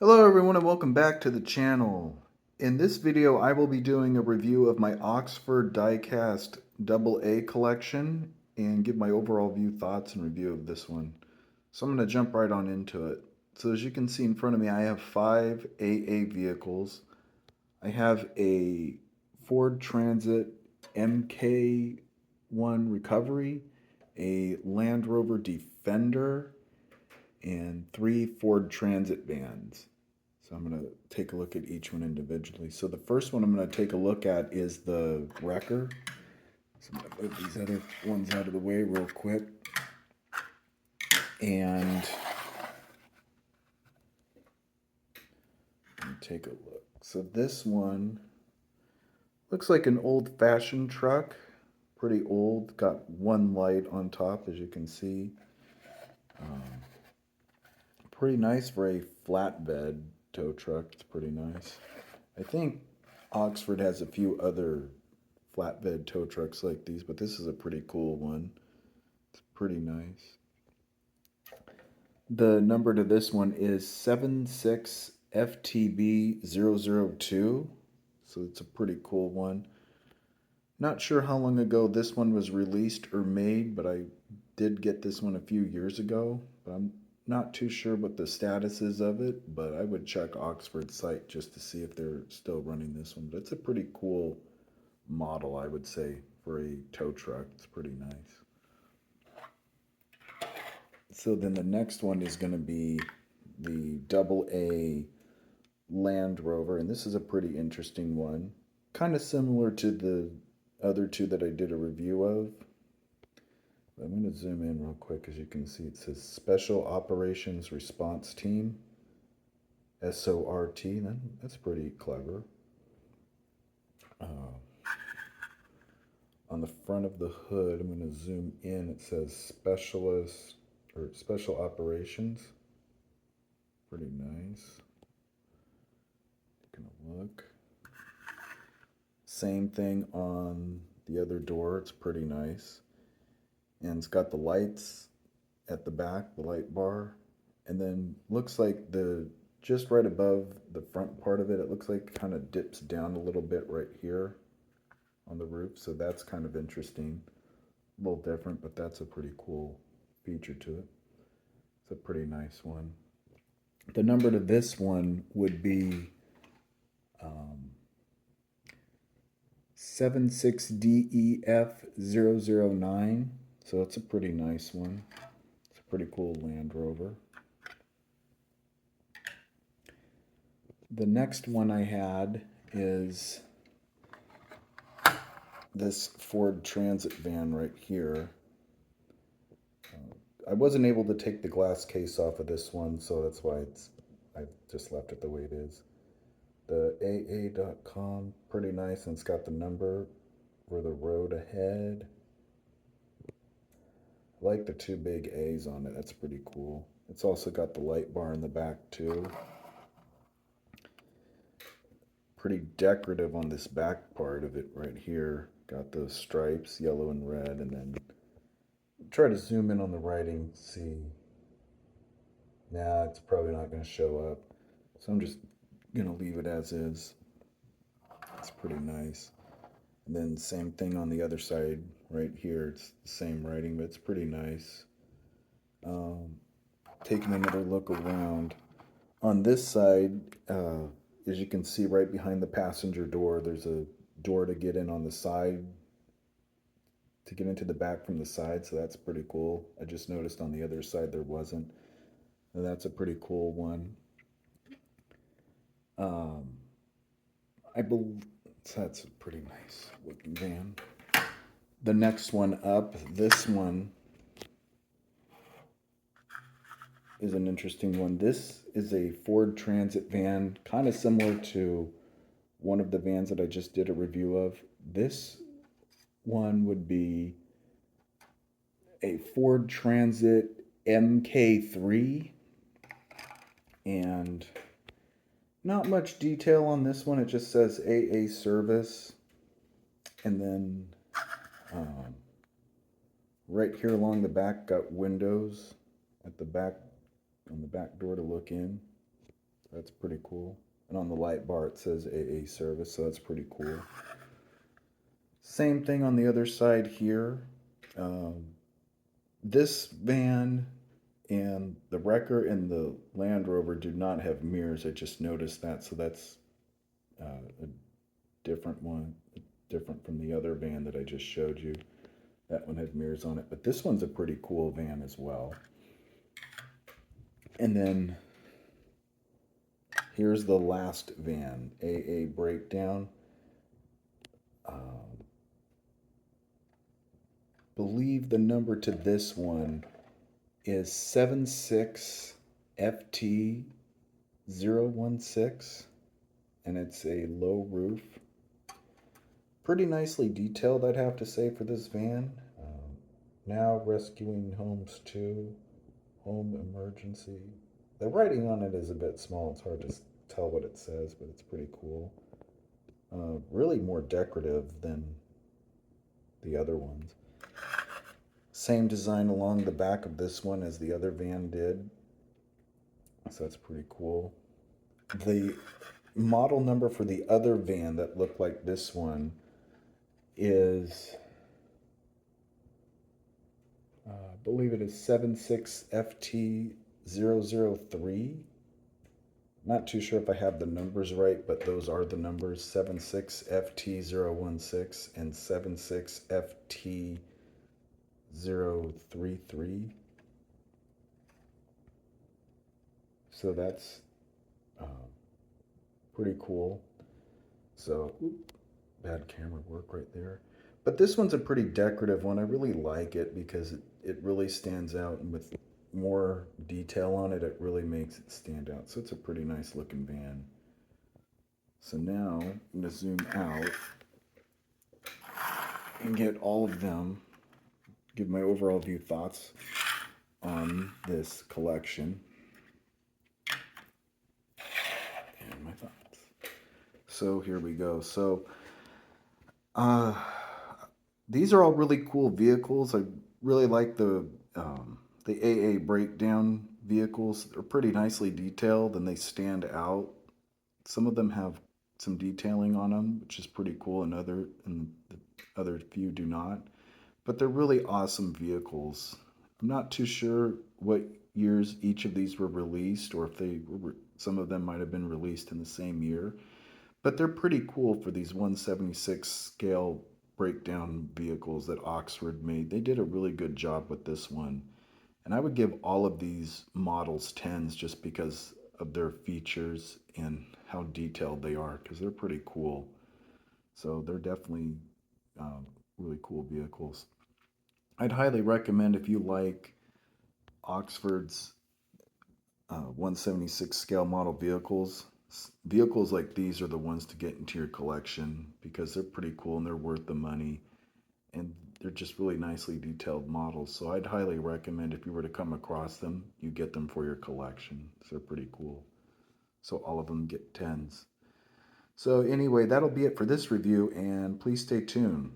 Hello everyone and welcome back to the channel. In this video I will be doing a review of my Oxford Diecast AA collection and give my overall thoughts and review of this one. So I'm going to jump right on into it. So as you can see in front of me I have 5 AA vehicles. I have a Ford Transit MK1 Recovery, a Land Rover Defender, and 3 Ford Transit vans. So I'm going to take a look at each one individually. So the first one I'm going to take a look at is the Wrecker. So I'm going to move these other ones out of the way real quick. And take a look. So this one looks like an old-fashioned truck. Pretty old. Got one light on top, as you can see. Pretty nice for a flatbed tow truck. It's pretty nice. I think Oxford has a few other flatbed tow trucks like these, but this is a pretty cool one. It's pretty nice. The number to this one is 76FTB002, so it's a pretty cool one. Not sure how long ago this one was released or made, but I did get this one a few years ago. But I'm not too sure what the status is of it, but I would check Oxford's site just to see if they're still running this one. But it's a pretty cool model, I would say, for a tow truck. It's pretty nice. So then the next one is going to be the AA Land Rover, and this is a pretty interesting one. Kind of similar to the other two that I did a review of. I'm going to zoom in real quick. As you can see, it says Special Operations Response Team, SORT. That's pretty clever. On the front of the hood, I'm going to zoom in. It says Specialist or Special Operations. Pretty nice. Taking a look. Same thing on the other door. It's pretty nice. And it's got the lights at the back, the light bar. And then looks like just right above the front part of it, it looks like kind of dips down a little bit right here on the roof. So that's kind of interesting. A little different, but that's a pretty cool feature to it. It's a pretty nice one. The number to this one would be 76DEF009. So it's a pretty nice one. It's a pretty cool Land Rover. The next one I had is this Ford Transit van right here. I wasn't able to take the glass case off of this one, so that's why I just left it the way it is. The AA.com, pretty nice, and it's got the number for the road ahead. I like the two big A's on it. That's pretty cool. It's also got the light bar in the back too. Pretty decorative on this back part of it right here. Got those stripes, yellow and red, and then try to zoom in on the writing, see. Nah, it's probably not going to show up. So I'm just going to leave it as is. It's pretty nice. And then same thing on the other side right here. It's the same writing, but it's pretty nice. Taking another look around. On this side, as you can see right behind the passenger door, there's a door to get in on the side, to get into the back from the side, so that's pretty cool. I just noticed on the other side there wasn't. And that's a pretty cool one. I believe that's a pretty nice looking van. The next one up, this one is an interesting one. This is a Ford Transit van, kind of similar to one of the vans that I just did a review of. This one would be a Ford Transit MK3, and not much detail on this one. It just says AA service, and then right here along the back got windows at the back, on the back door to look in. That's pretty cool. And on the light bar it says AA service, so that's pretty cool. Same thing on the other side here. Um, this van and the Wrecker and the Land Rover do not have mirrors. I just noticed that, so that's a different one, different from the other van that I just showed you. That one had mirrors on it, but this one's a pretty cool van as well. And then here's the last van, AA Breakdown. Um, believe the number to this one is 76FT016, and it's a low roof. Pretty nicely detailed, I'd have to say, for this van. Now rescuing homes too. Home emergency. The writing on it is a bit small. It's hard to tell what it says, but it's pretty cool. Really more decorative than the other ones. Same design along the back of this one as the other van did. So that's pretty cool. The model number for the other van that looked like this one is, I believe it is 76FT003. Not too sure if I have the numbers right, but those are the numbers, 76FT016 and 76FT033. So that's pretty cool. So, bad camera work right there. But this one's a pretty decorative one. I really like it because it really stands out, and with more detail on it, it really makes it stand out. So it's a pretty nice looking van. So now I'm going to zoom out and get all of them, give my overall view thoughts on this collection and my thoughts. So here we go. So uh, these are all really cool vehicles. I really like the AA breakdown vehicles. They're pretty nicely detailed and they stand out. Some of them have some detailing on them, which is pretty cool, and the other few do not. But they're really awesome vehicles. I'm not too sure what years each of these were released, or if some of them might have been released in the same year. But they're pretty cool for these 176 scale breakdown vehicles that Oxford made. They did a really good job with this one. And I would give all of these models 10s just because of their features and how detailed they are, because they're pretty cool. So they're definitely really cool vehicles. I'd highly recommend, if you like Oxford's 176 scale model vehicles, vehicles like these are the ones to get into your collection because they're pretty cool and they're worth the money. And they're just really nicely detailed models. So I'd highly recommend, if you were to come across them, you get them for your collection. So they're pretty cool. So all of them get 10s. So anyway, that'll be it for this review, and please stay tuned.